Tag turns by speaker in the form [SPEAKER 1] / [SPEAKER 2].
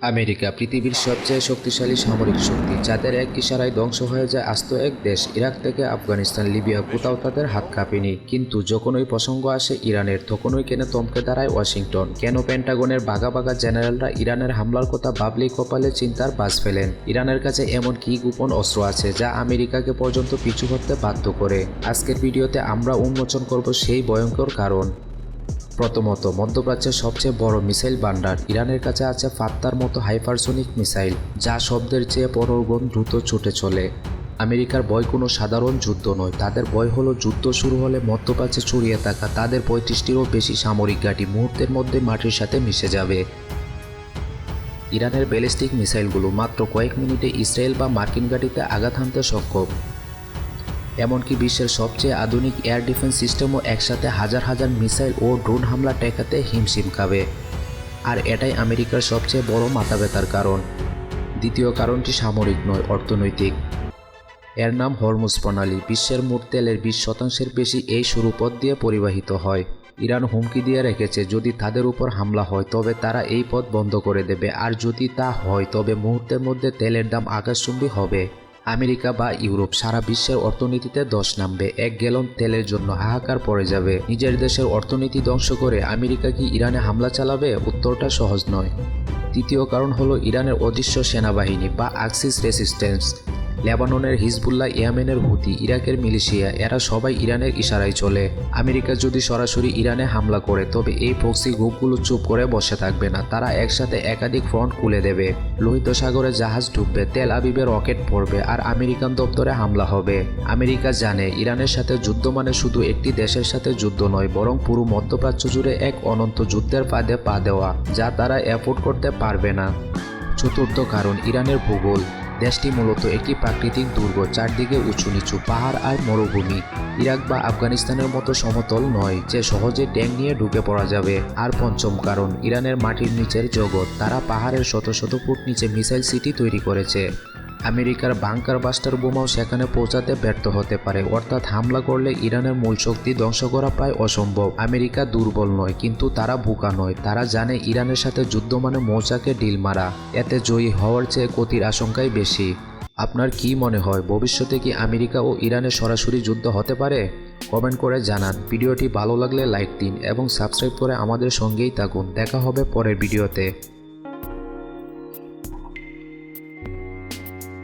[SPEAKER 1] America পৃথিবীর সবচেয়ে শক্তিশালী সামরিক শক্তি, যাদের এক ইশারায় ধ্বংস হয়ে যায় আস্ত এক দেশ। ইরাক থেকে আফগানিস্তান, লিবিয়া, কোথাও তাদের হাত কাঁপেনি। কিন্তু যখনই প্রসঙ্গ আসে ইরানের, তখনই কেন থমকে দাঁড়ায় ওয়াশিংটন? কেন পেন্টাগনের বাঘা বাঘা জেনারেলরা ইরানের হামলার কথা ভাবলেই কপালে চিন্তার বাজ ফেলেন? ইরানের কাছে এমন কি গোপন অস্ত্র আছে যা আমেরিকাকে পর্যন্ত পিছু হতে বাধ্য করে? আজকের ভিডিওতে আমরা উন্মোচন করব সেই ভয়ঙ্কর কারণ। প্রথমত, মধ্যপ্রাচ্যের সবচেয়ে বড় মিসাইল ভান্ডার। ইরানের কাছে আছে ফাত্তার মতো হাইপারসোনিক মিসাইল, যা শব্দের চেয়ে 15 গুণ দ্রুত ছুটে চলে। আমেরিকার ভয় কোনো সাধারণ যুদ্ধ নয়, তাদের ভয় হলো যুদ্ধ শুরু হলে মধ্যপ্রাচ্যে ছড়িয়ে থাকা তাদের 35টিরও বেশি সামরিক ঘাঁটি মুহূর্তের মধ্যে মাটির সাথে মিশে যাবে। ইরানের ব্যালিস্টিক মিসাইলগুলো মাত্র কয়েক মিনিটে ইসরায়েল বা মার্কিন ঘাঁটিতে আঘাত হানতে সক্ষম। এমনকি বিশ্বের সবচেয়ে আধুনিক এয়ার ডিফেন্স সিস্টেমও একসাথে হাজার হাজার মিসাইল ও ড্রোন হামলা ঠেকাতে হিমশিম খাবে। আর এটাই আমেরিকার সবচেয়ে বড় মাথাব্যথার কারণ। দ্বিতীয় কারণটি সামরিক নয়, অর্থনৈতিক। এর নাম হরমুজ প্রণালী। বিশ্বের মোট তেলের 20% বেশি এই সরু পথ দিয়ে পরিবাহিত হয়। ইরান হুমকি দিয়ে রেখেছে, যদি তাদের উপর হামলা হয় তবে তারা এই পথ বন্ধ করে দেবে, আর যদি তা হয় তবে মুহূর্তের মধ্যে তেলের দাম আকাশচুম্বী হবে। আমেরিকা বা ইউরোপ সারা বিশ্বের অর্থনীতিতে ধস নামবে। 1 গ্যালন তেলের জন্য হাহাকার পড়ে যাবে। নিজের দেশের অর্থনীতি ধ্বংস করে আমেরিকা কি ইরানে হামলা চালাবে? উত্তরটা সহজ নয়। তৃতীয় কারণ হলো ইরানের অদৃশ্য সেনাবাহিনী বা আক্সিস রেসিস্ট্যান্স। লেবাননের হিজবুল্লাহ, ইয়েমেনের হুতি, ইরাকের মিলিশিয়া, এরা সবাই ইরানের ইশারায় চলে। আমেরিকা যদি সরাসরি ইরানে হামলা করে তবে এই প্রক্সি গ্রুপগুলো চুপ করে বসে থাকবে না। তারা একসাথে একাধিক ফ্রন্ট খুলে দেবে। লোহিত সাগরে জাহাজ ডুববে, তেল আবিবে রকেট পড়বে, আর আমেরিকান দপ্তরে হামলা হবে। আমেরিকা জানে ইরানের সাথে যুদ্ধ মানে শুধু একটি দেশের সাথে যুদ্ধ নয়, বরং পুরো মধ্যপ্রাচ্য জুড়ে এক অনন্ত যুদ্ধের ফাঁদে পা দেওয়া, যা তারা অ্যাফোর্ড করতে পারবে না। চতুর্থ কারণ, ইরানের ভূগোল। দেশটি মূলত একটি প্রাকৃতিক দুর্গ, চারদিকে উঁচু নিচু পাহাড় আর মরুভূমি। ইরাক বা আফগানিস্তানের মতো সমতল নয় যে সহজে ট্যাঙ্ক নিয়ে ঢুকে পড়া যাবে। আর পঞ্চম কারণ, ইরানের মাটির নিচের জগৎ। তারা পাহাড়ের শত শত ফুট নিচে মিসাইল সিটি তৈরি করেছে। আমেরিকার বাংকার বাস্টার বোমাও সেখানে পৌঁছাতে ব্যর্থ হতে পারে। অর্থাৎ হামলা করলে ইরানের মূল শক্তি ধ্বংস করা প্রায় অসম্ভব। আমেরিকা দুর্বল নয়, কিন্তু তারা বোকা নয়। তারা জানে ইরানের সাথে যুদ্ধ মানে মৌচাকে ডিল মারা। এতে জয়ী হওয়ার চেয়ে ক্ষতির আশঙ্কাই বেশি। আপনার কি মনে হয়, ভবিষ্যতে কি আমেরিকা ও ইরানের সরাসরি যুদ্ধ হতে পারে? কমেন্ট করে জানান। ভিডিওটি ভালো লাগলে লাইক দিন এবং সাবস্ক্রাইব করে আমাদের সঙ্গেই থাকুন। দেখা হবে পরের ভিডিওতে।